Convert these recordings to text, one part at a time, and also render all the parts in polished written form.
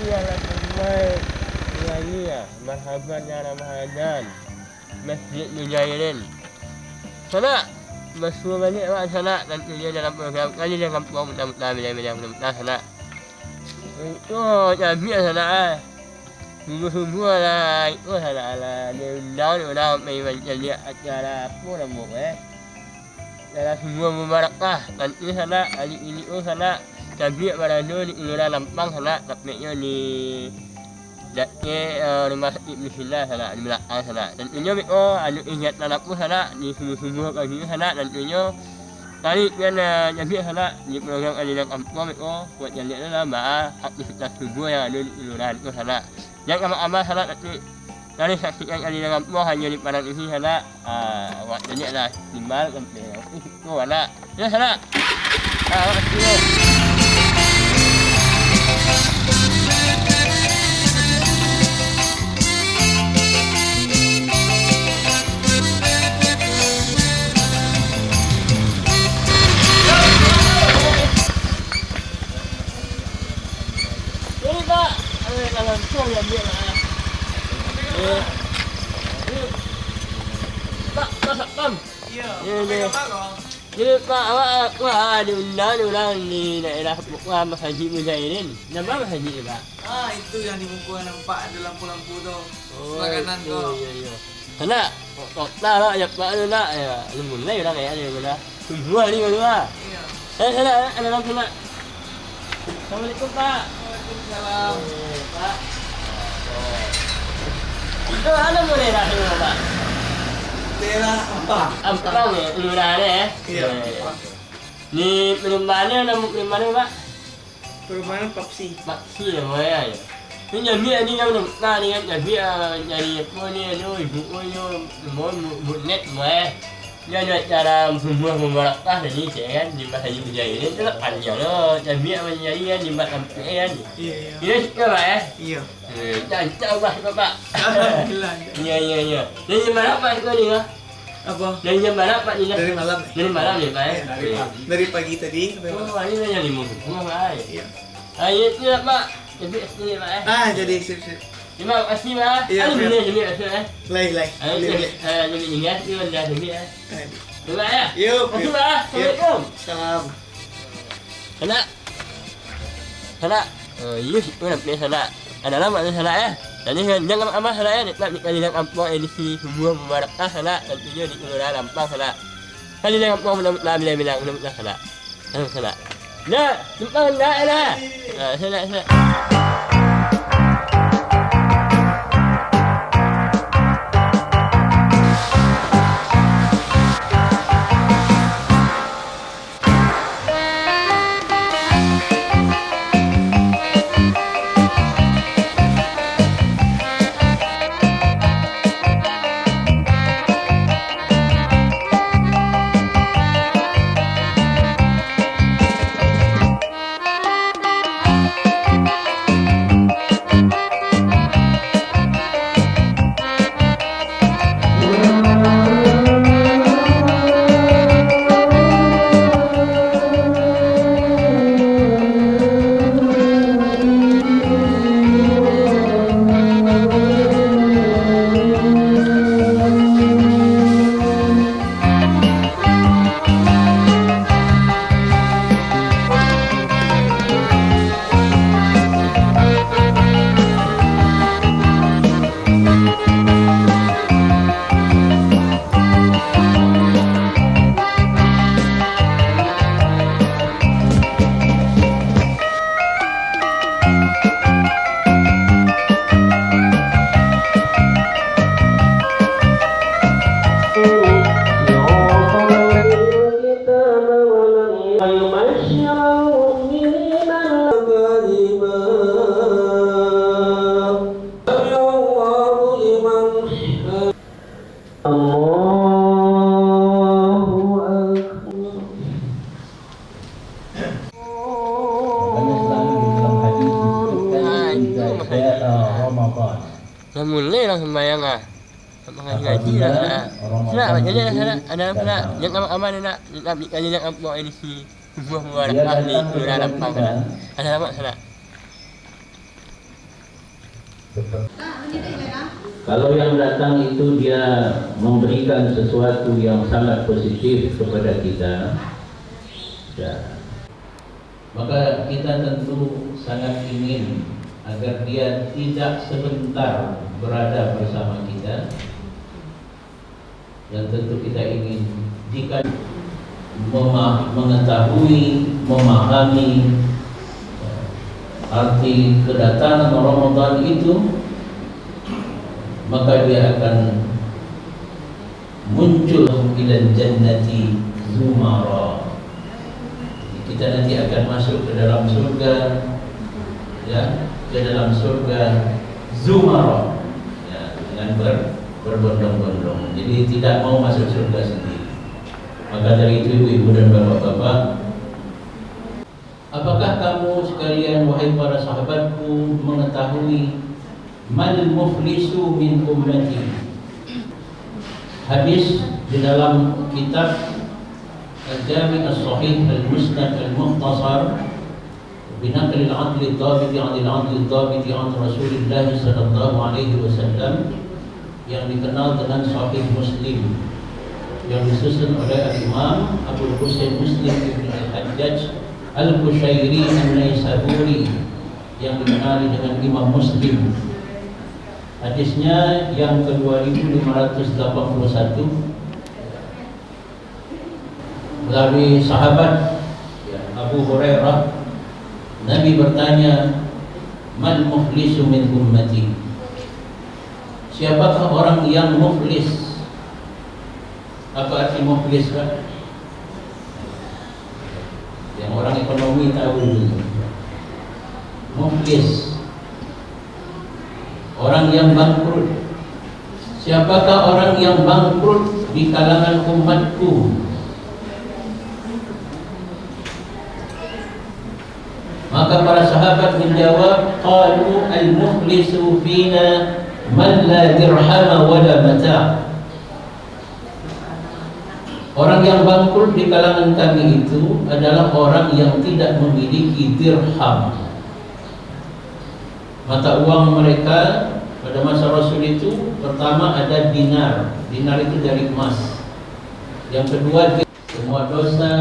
iyalah semai lagi ya marhaban ya Ramadan Masjid Mujahidin sana masuk balik awak sana nanti dia dalam program kali dia kampung mudah-mudahan mudah-mudahan sana itu jadi sana sungguh-sungguh lah itu sana lah dia undang memang jadi acara apa namanya dalam semua mubarakah nanti sana hari ini sana tapi pada di Kelurahan Lampang sana tepatnya di rumah sakit Bismillah sana di belakang sana dan ini ada ingat anakku sana di sungguh-sungguh pagi sana dan ini kali kan jadi sana di program Adilan Kampung itu buat jalan lah mbak aktivitas subuh yang ada di Kelurahan itu sana yang ama-ama sana nanti kali saksikan Adilan Kampung hanya di Padang isi sana buat jalan lah timbal sampai itu anak ya sana makasih. Langsung ya dia lah. Pak, Pak. Iya. Jadi Pak awak diundang di daerah Mas Haji Mujahidin. Nama Mas Haji Pak? Itu yang di buku yang nampak ada lampu-lampu tuh. Sebelah kanan kau. Iya. Karena kota lah ya Pak lah ya. Mulai orang ya dia. Semua ni semua. Iya. Sana ada lampu nak. Assalamualaikum Pak. Waalaikumsalam. Pak. Itu ada boleh nak dulu Pak? Daerah apa? Ampang ya, Kelurahan ya? Iya. Ni perumahannya mana Pak? Perumahan Papsi. Papsi namanya ya. Ini jadi ni kan nak ni kan jadi apa ni ibu mau net mau dia ada cara semua membarakah tadi saya kan di Mas Haji Mujahidin itu panjang loh jadi apa jadi kan di Mas Haji kan Iya. Ini suka Pak ya? Iya. Cancak Pak. Alhamdulillah. Iya. Dari mana Pak itu ni lah? Apa? Dari jam berapa Pak ni? Dari malam. Dari malam ni Pak. Dari pagi tadi sampai malam. Oh, ini yang 5 semua Pak. Iya. Itu lah Pak. Jadi sini Pak. Jadi sip. Terima kasih Pak. Iya, Ada siap. benda jadi asal Lai. jadi ingat itu dah jadi Terima ya. Yuk. Terima kasih Pak. Assalamualaikum. Salam. Sana. Iya sih nak pergi sana. Ada lama di sana ya. Jadi jangan amat sana ya. Nak kalian kampung edisi semua mubarakah sana. Tentunya di Kelurahan Lampang sana. Kalian kampung mudah-mudahan mudah-mudahan sana. Sana. Nah, tempat nak lah. Sana. Dah mulai lah sembahyang ah. Ngaji lah. Nak jadi ada yang aman nak kaji nak apa edisi buah mubarakah di Kelurahan Lampang sana. Ada apa sana? Kalau yang datang itu dia memberikan sesuatu yang sangat positif kepada kita, ya, maka kita tentu sangat ingin agar dia tidak sebentar berada bersama kita. Dan tentu kita ingin jika mengetahui, memahami arti kedatangan Ramadan itu, maka dia akan muncul ila jannati zumara. Kita nanti akan masuk ke dalam surga, ya, ke dalam surga zumara, ya, dengan berbondong-bondong. Jadi tidak mau masuk surga sendiri. Maka dari itu ibu-ibu dan bapak-bapak, apakah kamu sekalian wahai para sahabatku mengetahui mal muflisu min ummati? Hadis di dalam kitab Al-Jami' As-Sahih Al-Musnad Al-Mukhtasar binaqli al-'adli al-dhabiti 'an al-'adli al-dhabiti 'an Rasulillah sallallahu alaihi wasallam, yang dikenal dengan Sahih Muslim, yang disusun oleh Imam Abu Husain Muslim Ibn Al-Hajjaj Al-Qushairi An-Naisaburi, yang dikenali dengan Imam Muslim. Hadisnya yang ke-2581 melalui sahabat Abu Hurairah. Nabi bertanya, "Man muflisu min ummati?" Siapakah orang yang muflis? Apa arti muflis, Pak? Yang orang ekonomi tahu dulu. Muflis, orang yang bangkrut. Siapakah orang yang bangkrut di kalangan umatku? Maka para sahabat menjawab, qalu al-muflisu fina man la dirhama wa la mata'. Orang yang bangkrut di kalangan kami itu adalah orang yang tidak memiliki dirham. Mata uang mereka pada masa Rasul itu, pertama ada dinar. Dinar itu dari emas. Yang kedua, semua dosa,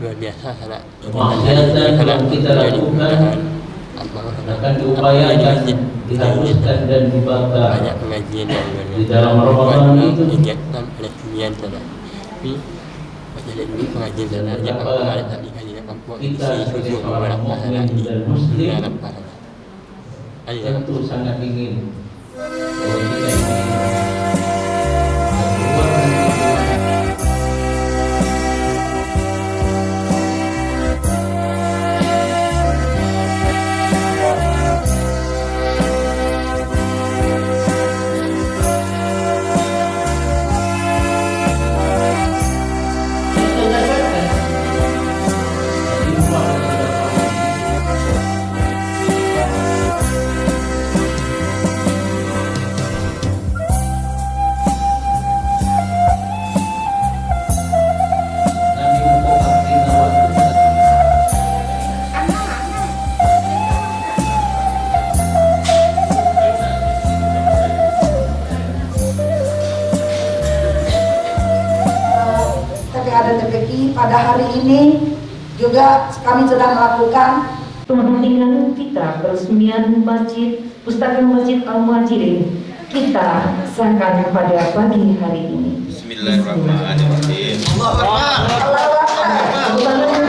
luar biasa sangat. kemaksiatan yang kita lakukan akan diupayakan, dihapuskan dan dibakar. Banyak pengajian yang Di dalam Ramadan itu diingatkan oleh kalian sana. Tapi pada dulu pengajian sana jangan kemarin tadi kali nak kampung kita isi sebagai susu orang orang mukmin di dan muslim dalam pahala. tentu sangat ingin bahwa kita ini keluar dari ada rezeki pada hari ini juga kami sedang melakukan penghentian kita peresmian Masjid Pustaka Masjid Al-Muhajirin kita sahkan pada pagi hari ini. Bismillahirrahmanirrahim. Allah Akbar.